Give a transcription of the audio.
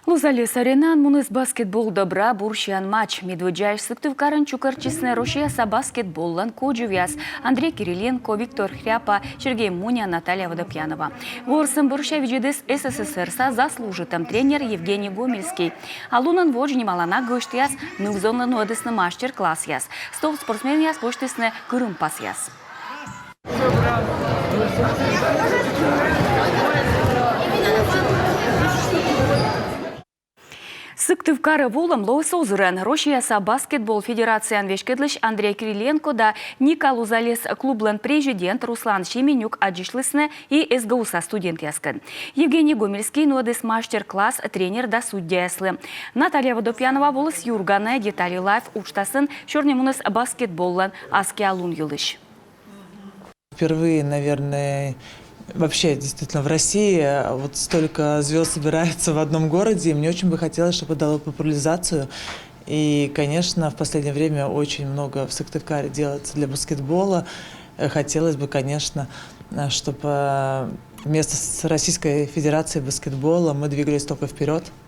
Лузалес аренан муныз баскетбол добра бурщан матч. Медведжаеш сыктывкарын чукарчисне Рошияса баскетболлан Коджувяс, Андрей Кириленко, Виктор Хряпа, Сергей Муня, Наталья Водопьянова. Ворсом бурща виджидес СССР-са заслужитым тренер Евгений Гомельский. Алунан вожни малана гыштяс, нывзонлан одесны мастер-класс яс. Стол спортсмен яс воштесне кырым пас яс. Сыктывкары волам лоусозырын Рошияса баскетбол федерациян вешкедлыш Андрей Кириленко да Ника Лузалес клублан президент Руслан Шеменюк аджишлысны и СГУса студент яскын. Евгений Гомельский нуадес мастер-класс тренер да судья яслы. Наталья Водопьянова волос юрганы детали лайф учтасын шорнемуныс баскетболлан аски алун юлыш. Впервые, наверное, вообще, действительно, в России вот столько звезд собирается в одном городе, и мне очень бы хотелось, чтобы дало популяризацию. И, конечно, в последнее время очень много в Сыктывкаре делается для баскетбола. Хотелось бы, конечно, чтобы вместо с Российской Федерацией баскетбола мы двигались только вперед.